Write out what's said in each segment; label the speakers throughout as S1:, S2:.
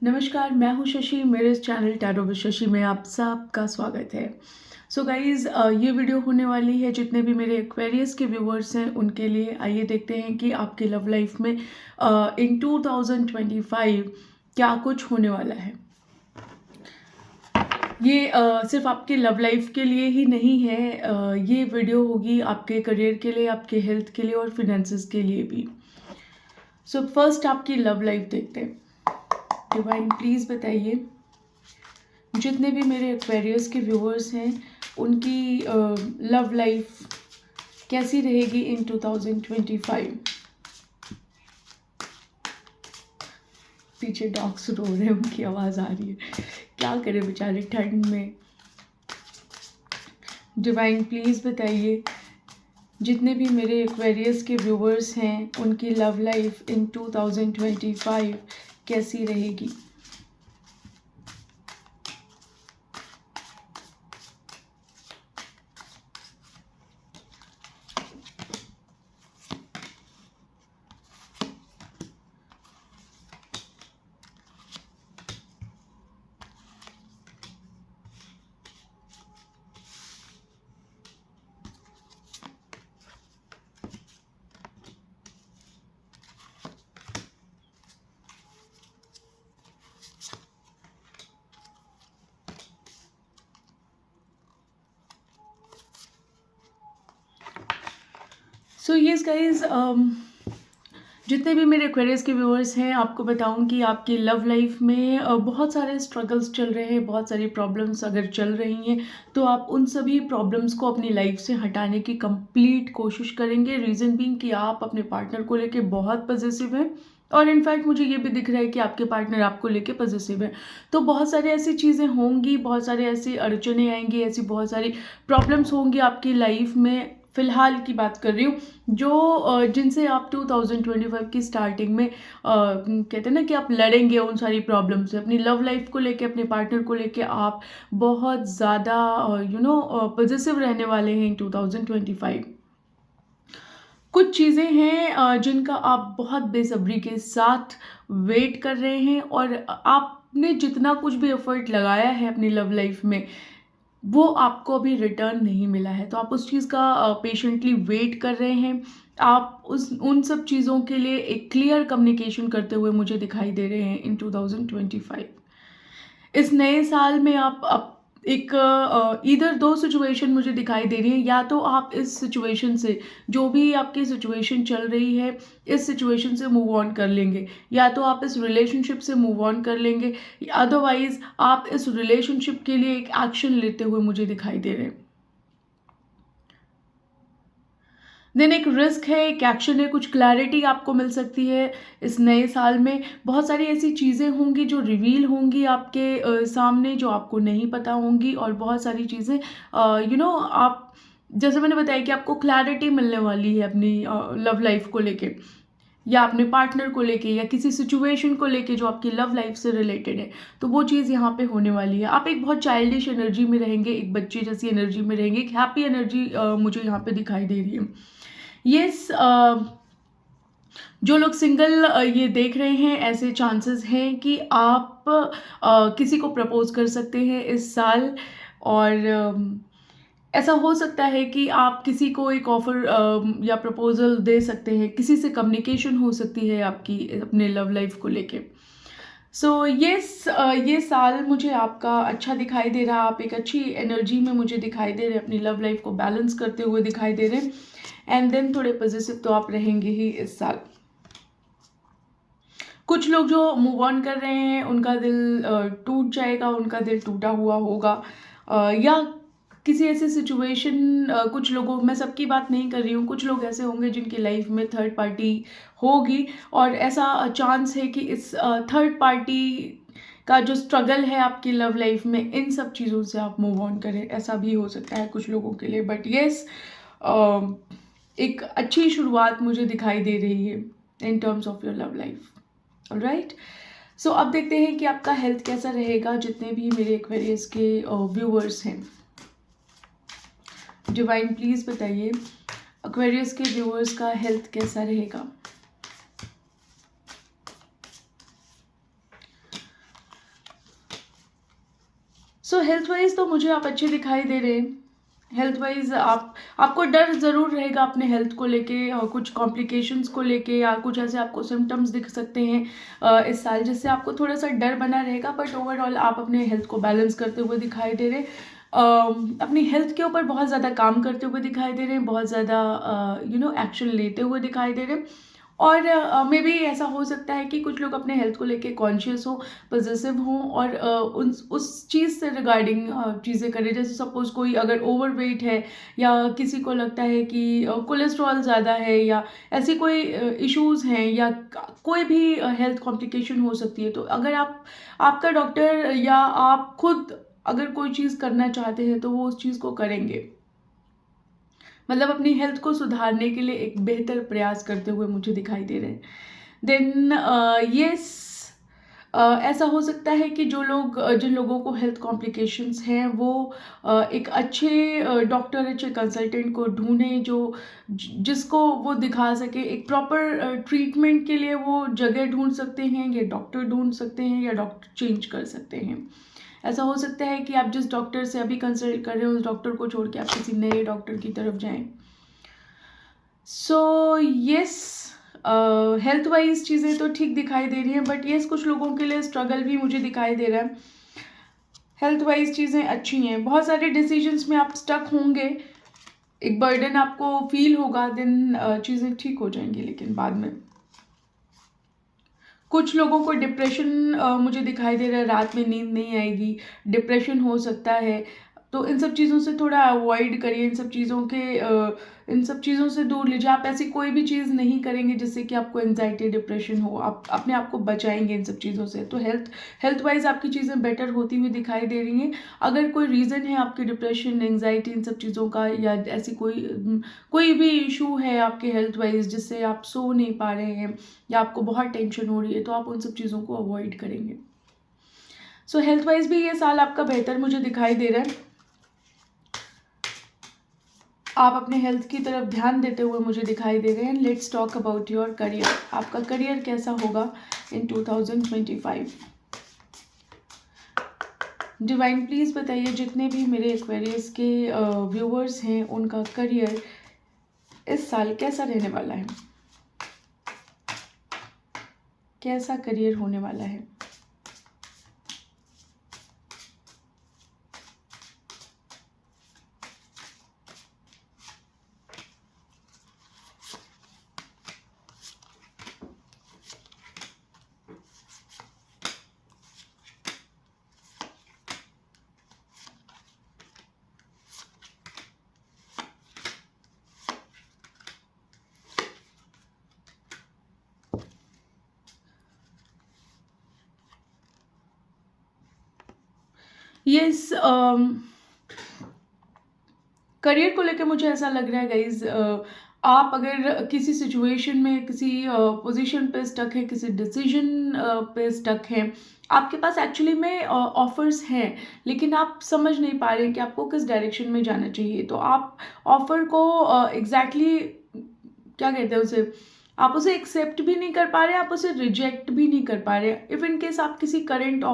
S1: नमस्कार, मैं हूँ शशि। मेरे इस चैनल टैरो विद शशि में आप सबका स्वागत है। सो गाइज़, ये वीडियो होने वाली है जितने भी मेरे एक्वेरियस के व्यूवर्स हैं उनके लिए। आइए देखते हैं कि आपके लव लाइफ में इन 2025 क्या कुछ होने वाला है। ये सिर्फ आपके लव लाइफ के लिए ही नहीं है। ये वीडियो होगी आपके करियर के लिए, आपके हेल्थ के लिए और फिनेंसेस के लिए भी। सो फर्स्ट आपकी लव लाइफ देखते हैं। डिवाइन प्लीज़ बताइए, जितने भी मेरे एक्वेरियस के व्यूवर्स हैं उनकी लव लाइफ कैसी रहेगी इन 2025। पीछे डॉग्स रो रहे हैं, उनकी आवाज़ आ रही है, क्या करें बेचारे ठंड में। डिवाइन प्लीज़ बताइए, जितने भी मेरे एक्वेरियस के व्यूवर्स हैं उनकी लव लाइफ इन 2025 कैसी रहेगी। सो यस गाइज, जितने भी मेरे एक्वेरियस के व्यूअर्स हैं आपको बताऊं कि आपकी लव लाइफ में बहुत सारे स्ट्रगल्स चल रहे हैं, बहुत सारी प्रॉब्लम्स अगर चल रही हैं तो आप उन सभी प्रॉब्लम्स को अपनी लाइफ से हटाने की कंप्लीट कोशिश करेंगे। रीज़न बीइंग कि आप अपने पार्टनर को लेके बहुत पॉजिटिव हैं और इनफैक्ट मुझे ये भी दिख रहा है कि आपके पार्टनर आपको लेके पॉजिटिव है। तो बहुत सारी ऐसी चीज़ें होंगी, बहुत सारे ऐसी अड़चने आएंगी, ऐसी बहुत सारी प्रॉब्लम्स होंगी आपकी लाइफ में। फ़िलहाल की बात कर रही हूँ जो जिनसे आप 2025 की स्टार्टिंग में कहते हैं ना कि आप लड़ेंगे उन सारी प्रॉब्लम से। अपनी लव लाइफ को लेके, अपने पार्टनर को लेके आप बहुत ज़्यादा पॉजिटिव रहने वाले हैं इन 2025। कुछ चीज़ें हैं जिनका आप बहुत बेसब्री के साथ वेट कर रहे हैं और आपने जितना कुछ भी एफर्ट लगाया है अपनी लव लाइफ में वो आपको अभी रिटर्न नहीं मिला है। तो आप उस चीज़ का पेशेंटली वेट कर रहे हैं। आप उन सब चीज़ों के लिए एक क्लियर कम्युनिकेशन करते हुए मुझे दिखाई दे रहे हैं इन 2025। इस नए साल में आप एक इधर दो सिचुएशन मुझे दिखाई दे रही है। या तो आप इस सिचुएशन से, जो भी आपकी सिचुएशन चल रही है, इस सिचुएशन से मूव ऑन कर लेंगे, या तो आप इस रिलेशनशिप से मूव ऑन कर लेंगे, अदरवाइज आप इस रिलेशनशिप के लिए एक एक्शन लेते हुए मुझे दिखाई दे रहे हैं। देन एक रिस्क है, एक एक्शन है, कुछ क्लैरिटी आपको मिल सकती है इस नए साल में। बहुत सारी ऐसी चीज़ें होंगी जो रिवील होंगी आपके सामने, जो आपको नहीं पता होंगी। और बहुत सारी चीज़ें आप, जैसे मैंने बताया कि आपको क्लैरिटी मिलने वाली है अपनी लव लाइफ को लेके, या अपने पार्टनर को लेके, या किसी सिचुएशन को लेके जो आपकी लव लाइफ से रिलेटेड है। तो वो चीज़ यहाँ पे होने वाली है। आप एक बहुत चाइल्डिश एनर्जी में रहेंगे, एक बच्चे जैसी एनर्जी में रहेंगे, एक हैप्पी एनर्जी मुझे यहाँ पे दिखाई दे रही है। यस, जो लोग सिंगल ये देख रहे हैं, ऐसे चांसेस हैं कि आप किसी को प्रपोज कर सकते हैं इस साल। और ऐसा हो सकता है कि आप किसी को एक ऑफर या प्रपोजल दे सकते हैं, किसी से कम्युनिकेशन हो सकती है आपकी अपने लव लाइफ को लेके। सो ये साल मुझे आपका अच्छा दिखाई दे रहा है। आप एक अच्छी एनर्जी में मुझे दिखाई दे रहे हैं, अपनी लव लाइफ को बैलेंस करते हुए दिखाई दे रहे हैं। एंड देन थोड़े पॉजिटिव तो आप रहेंगे ही इस साल। कुछ लोग जो मूव ऑन कर रहे हैं उनका दिल टूट जाएगा, उनका दिल टूटा हुआ होगा, या किसी ऐसे सिचुएशन, कुछ लोगों, मैं सबकी बात नहीं कर रही हूँ, कुछ लोग ऐसे होंगे जिनकी लाइफ में थर्ड पार्टी होगी। और ऐसा चांस है कि इस थर्ड पार्टी का जो स्ट्रगल है आपकी लव लाइफ में, इन सब चीज़ों से आप मूव ऑन करें, ऐसा भी हो सकता है कुछ लोगों के लिए। बट येस, एक अच्छी शुरुआत मुझे दिखाई दे रही है in terms of your love life. Alright, so अब देखते हैं कि आपका हेल्थ कैसा रहेगा, जितने भी मेरे एक्वेरियस के व्यूअर्स हैं। डिवाइन प्लीज बताइए, एक्वेरियस के व्यूअर्स का हेल्थ कैसा रहेगा। सो हेल्थ वाइज तो मुझे आप अच्छे दिखाई दे रहे हैं। हेल्थ वाइज आपको डर ज़रूर रहेगा अपने हेल्थ को लेके, और कुछ कॉम्प्लिकेशंस को लेके, या कुछ ऐसे आपको सिम्टम्स दिख सकते हैं इस साल, जिससे आपको थोड़ा सा डर बना रहेगा। बट ओवरऑल आप अपने हेल्थ को बैलेंस करते हुए दिखाई दे रहे हैं। अपनी हेल्थ के ऊपर बहुत ज़्यादा काम करते हुए दिखाई दे रहे हैं, बहुत ज़्यादा एक्शन लेते हुए दिखाई दे रहे हैं। और मे बी ऐसा हो सकता है कि कुछ लोग अपने हेल्थ को लेके कॉन्शियस हो, पॉजिटिव हो, और उस चीज़ से रिगार्डिंग चीज़ें करें। जैसे सपोज कोई अगर ओवरवेट है, या किसी को लगता है कि कोलेस्ट्रॉल ज़्यादा है, या ऐसी कोई इश्यूज़ हैं, या कोई भी हेल्थ कॉम्प्लिकेशन हो सकती है, तो अगर आपका डॉक्टर या आप खुद अगर कोई चीज़ करना चाहते हैं तो वो उस चीज़ को करेंगे। मतलब अपनी हेल्थ को सुधारने के लिए एक बेहतर प्रयास करते हुए मुझे दिखाई दे रहे हैं। देन यस, ऐसा हो सकता है कि जिन लोगों को हेल्थ कॉम्प्लिकेशंस हैं, वो एक अच्छे डॉक्टर, अच्छे कंसल्टेंट को ढूंढें जिसको वो दिखा सके। एक प्रॉपर ट्रीटमेंट के लिए वो जगह ढूंढ सकते हैं, या डॉक्टर ढूंढ सकते हैं, या डॉक्टर चेंज कर सकते हैं। ऐसा हो सकता है कि आप जिस डॉक्टर से अभी कंसल्ट कर रहे हो, उस डॉक्टर को छोड़ के आप किसी नए डॉक्टर की तरफ जाएं। सो यस, हेल्थ वाइज चीज़ें तो ठीक दिखाई दे रही हैं, बट यस, कुछ लोगों के लिए स्ट्रगल भी मुझे दिखाई दे रहा है। हेल्थ वाइज चीज़ें अच्छी हैं, बहुत सारे डिसीजंस में आप स्टक होंगे, एक बर्डन आपको फील होगा, देन चीज़ें ठीक हो जाएंगी, लेकिन बाद में कुछ लोगों को डिप्रेशन मुझे दिखाई दे रहा है, रात में नींद नहीं आएगी, डिप्रेशन हो सकता है। तो इन सब चीज़ों से थोड़ा अवॉइड करिए, इन सब चीज़ों से दूर लीजिए। आप ऐसी कोई भी चीज़ नहीं करेंगे जिससे कि आपको एंजाइटी, डिप्रेशन हो। आप अपने आप को बचाएंगे इन सब चीज़ों से, तो हेल्थ वाइज आपकी चीज़ें बेटर होती हुई दिखाई दे रही हैं। अगर कोई रीज़न है आपकी डिप्रेशन, एंजाइटी, इन सब चीज़ों का, या ऐसी कोई भी इशू है आपके हेल्थ वाइज जिससे आप सो नहीं पा रहे हैं, या आपको बहुत टेंशन हो रही है, तो आप उन सब चीज़ों को अवॉइड करेंगे। सो हेल्थ वाइज भी ये साल आपका बेहतर मुझे दिखाई दे रहा है। आप अपने हेल्थ की तरफ ध्यान देते हुए मुझे दिखाई दे रहे हैं। Let's talk about your career. आपका करियर कैसा होगा इन 2025? डिवाइन प्लीज़ बताइए, जितने भी मेरे एक्वेरियस के व्यूअर्स हैं, उनका करियर इस साल कैसा रहने वाला है? कैसा करियर होने वाला है? यस, करियर को लेकर मुझे ऐसा लग रहा है गाइज, आप अगर किसी सिचुएशन में, किसी पोजीशन पे स्टक है, किसी डिसीजन पे स्टक है, आपके पास एक्चुअली में ऑफर्स हैं, लेकिन आप समझ नहीं पा रहे हैं कि आपको किस डायरेक्शन में जाना चाहिए। तो आप ऑफर को एग्जैक्टली क्या कहते हैं उसे, आप उसे एक्सेप्ट भी नहीं कर पा रहे, आप उसे रिजेक्ट भी नहीं कर पा रहे। इफ इन केस आप किसी करंट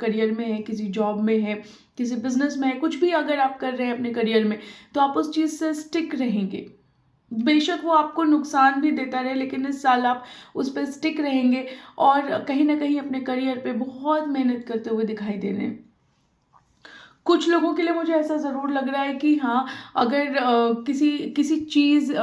S1: करियर में है, किसी जॉब में है, किसी बिजनेस में है, कुछ भी अगर आप कर रहे हैं अपने करियर में, तो आप उस चीज़ से स्टिक रहेंगे। बेशक वो आपको नुकसान भी देता रहे, लेकिन इस साल आप उस पर स्टिक रहेंगे, और कहीं ना कहीं अपने करियर पे बहुत मेहनत करते हुए दिखाई दे रहे हैं। कुछ लोगों के लिए मुझे ऐसा ज़रूर लग रहा है कि हाँ, अगर किसी किसी चीज़,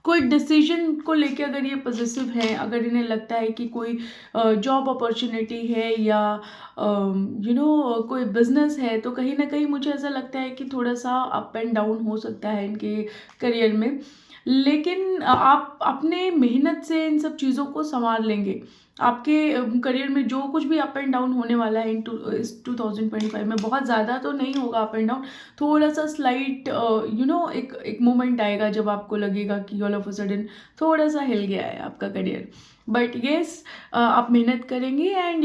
S1: कोई डिसीजन को लेके अगर ये पॉजिटिव है, अगर इन्हें लगता है कि कोई जॉब अपॉर्चुनिटी है, या कोई बिजनेस है, तो कहीं ना कहीं मुझे ऐसा लगता है कि थोड़ा सा अप एंड डाउन हो सकता है इनके करियर में। लेकिन आप अपने मेहनत से इन सब चीज़ों को संभाल लेंगे। आपके करियर में जो कुछ भी अप एंड डाउन होने वाला है इस 2025 में, बहुत ज़्यादा तो नहीं होगा अप एंड डाउन, थोड़ा सा स्लाइट एक मोमेंट आएगा जब आपको लगेगा कि ऑल ऑफ अ सडन थोड़ा सा हिल गया है आपका करियर। बट येस, आप मेहनत करेंगे, एंड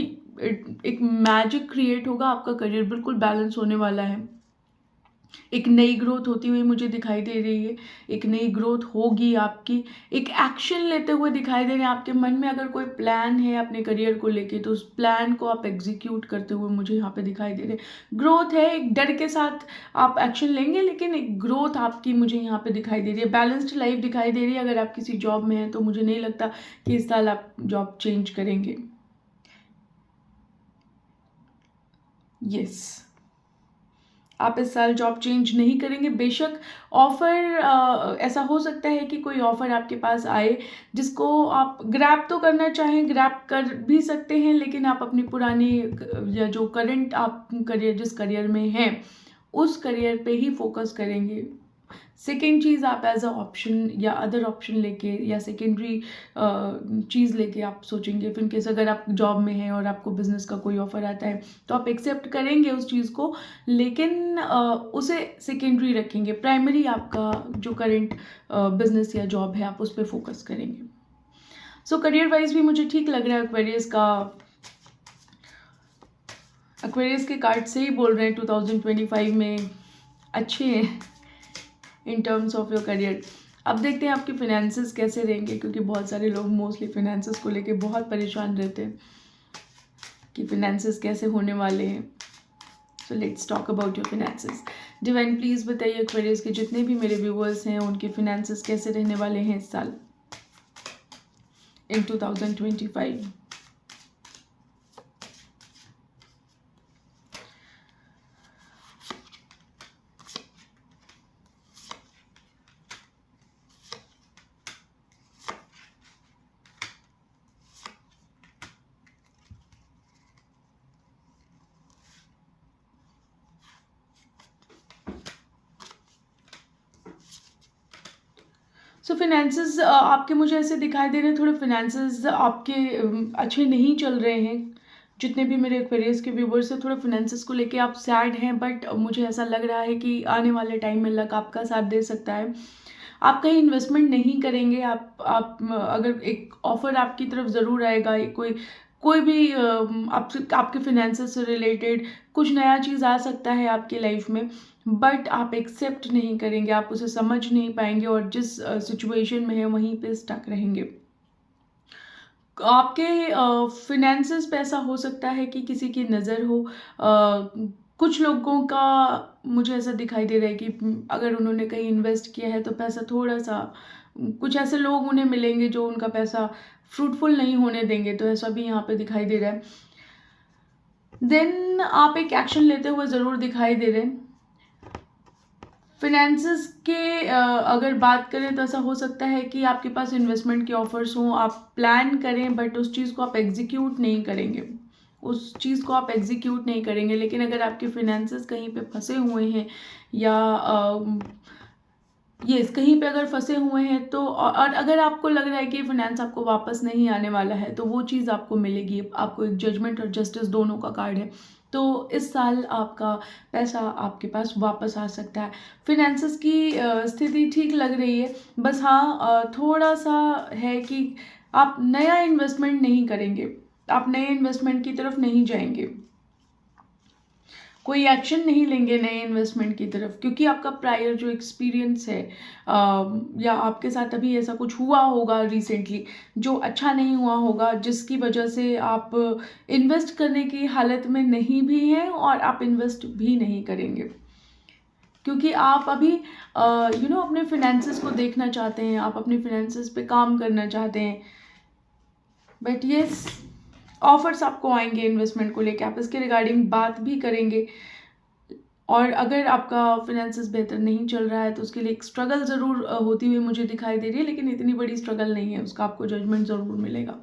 S1: एक मैजिक क्रिएट होगा, आपका करियर बिल्कुल बैलेंस होने वाला है। एक नई ग्रोथ होती हुई मुझे दिखाई दे रही है, एक नई ग्रोथ होगी आपकी, एक एक्शन लेते हुए दिखाई दे रहे हैं। आपके मन में अगर कोई प्लान है अपने करियर को लेके तो उस प्लान को आप एग्जीक्यूट करते हुए मुझे यहाँ पे दिखाई दे रहे हैं। ग्रोथ है, एक डर के साथ आप एक्शन लेंगे लेकिन एक ग्रोथ आपकी मुझे यहाँ पे दिखाई दे रही है। बैलेंस्ड लाइफ दिखाई दे रही है। अगर आप किसी जॉब में हैं तो मुझे नहीं लगता कि इस साल आप जॉब चेंज करेंगे। यस, आप इस साल जॉब चेंज नहीं करेंगे। बेशक ऑफ़र ऐसा हो सकता है कि कोई ऑफ़र आपके पास आए जिसको आप ग्रैब तो करना चाहें, ग्रैब कर भी सकते हैं, लेकिन आप अपनी पुरानी या जो करंट आप करियर जिस करियर में हैं उस करियर पे ही फोकस करेंगे। सेकेंड चीज़ आप एज अ ऑप्शन या अदर ऑप्शन लेके या सेकेंडरी चीज़ लेके आप सोचेंगे। फिर केस अगर आप जॉब में हैं और आपको बिजनेस का कोई ऑफर आता है तो आप एक्सेप्ट करेंगे उस चीज़ को, लेकिन उसे सेकेंडरी रखेंगे। प्राइमरी आपका जो करंट बिजनेस या जॉब है आप उस पर फोकस करेंगे। सो करियर वाइज भी मुझे ठीक लग रहा है। एक्वेरियस के कार्ड से ही बोल रहे हैं 2025 में अच्छे हैं इन टर्म्स ऑफ योर करियर। अब देखते हैं आपके फिनेंसेस कैसे रहेंगे, क्योंकि बहुत सारे लोग मोस्टली फिनेंसेस को लेके बहुत परेशान रहते हैं कि फिनेंसेस कैसे होने वाले हैं। So let's talk about your finances. Divine please बताइए एक्वेरियस के जितने भी मेरे व्यूअर्स हैं उनके फिनेंसेस कैसे रहने वाले हैं इस साल इन 2025। सो फिनेंसेस आपके मुझे ऐसे दिखाई दे रहे हैं, थोड़े फिनेंसेस आपके अच्छे नहीं चल रहे हैं। जितने भी मेरे एक्वेरियस के व्यूवर्स हैं थोड़ा फिनेंसेस को लेके आप सैड हैं, बट मुझे ऐसा लग रहा है कि आने वाले टाइम में लक आपका साथ दे सकता है। आप कहीं इन्वेस्टमेंट नहीं करेंगे। आप अगर एक ऑफर आपकी तरफ ज़रूर आएगा, कोई भी आपके फिनेंसेस से रिलेटेड कुछ नया चीज़ आ सकता है आपकी लाइफ में, बट आप एक्सेप्ट नहीं करेंगे, आप उसे समझ नहीं पाएंगे और जिस सिचुएशन में है वहीं पे स्टक रहेंगे। आपके फिनेंसेस पे ऐसा हो सकता है कि किसी की नज़र हो। कुछ लोगों का मुझे ऐसा दिखाई दे रहा है कि अगर उन्होंने कहीं इन्वेस्ट किया है तो पैसा थोड़ा सा, कुछ ऐसे लोग उन्हें मिलेंगे जो उनका पैसा फ्रूटफुल नहीं होने देंगे, तो ऐसा भी यहाँ पे दिखाई दे रहा है। देन आप एक एक्शन लेते हुए ज़रूर दिखाई दे रहे हैं। फिनेंसेस के अगर बात करें तो ऐसा हो सकता है कि आपके पास इन्वेस्टमेंट के ऑफर्स हों, आप प्लान करें बट उस चीज़ को आप एग्जीक्यूट नहीं करेंगे, लेकिन अगर आपके फिनेंसेस कहीं पे फंसे हुए हैं या कहीं पे अगर फंसे हुए हैं तो और अगर आपको लग रहा है कि फाइनेंस आपको वापस नहीं आने वाला है तो वो चीज़ आपको मिलेगी। आपको एक जजमेंट और जस्टिस दोनों का कार्ड है, तो इस साल आपका पैसा आपके पास वापस आ सकता है। फिनेंसेस की स्थिति ठीक लग रही है, बस हाँ थोड़ा सा है कि आप नया इन्वेस्टमेंट नहीं करेंगे, आप नए इन्वेस्टमेंट की तरफ नहीं जाएंगे, कोई एक्शन नहीं लेंगे नए इन्वेस्टमेंट की तरफ, क्योंकि आपका प्रायर जो एक्सपीरियंस है या आपके साथ अभी ऐसा कुछ हुआ होगा रिसेंटली जो अच्छा नहीं हुआ होगा, जिसकी वजह से आप इन्वेस्ट करने की हालत में नहीं भी हैं और आप इन्वेस्ट भी नहीं करेंगे, क्योंकि आप अभी अपने फिनेंसेस को देखना चाहते हैं, आप अपने फिनेंसेस पे काम करना चाहते हैं। बट येस, ऑफर्स आपको आएंगे इन्वेस्टमेंट को लेके, आप इसके रिगार्डिंग बात भी करेंगे। और अगर आपका फिनेंसेस बेहतर नहीं चल रहा है तो उसके लिए एक स्ट्रगल ज़रूर होती हुई मुझे दिखाई दे रही है, लेकिन इतनी बड़ी स्ट्रगल नहीं है, उसका आपको जजमेंट ज़रूर मिलेगा।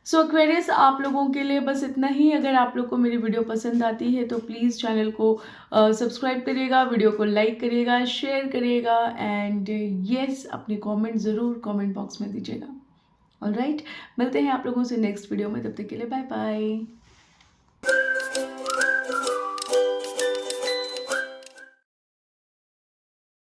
S1: सो एक्वेरियस आप लोगों के लिए बस इतना ही। अगर आप लोग को मेरी वीडियो पसंद आती है तो प्लीज़ चैनल को सब्सक्राइब करिएगा, वीडियो को लाइक करिएगा, शेयर करिएगा एंड येस अपने कमेंट ज़रूर कमेंट बॉक्स में दीजिएगा। ऑलराइट, मिलते हैं आप लोगों से नेक्स्ट वीडियो में, तब तक के लिए बाय बाय।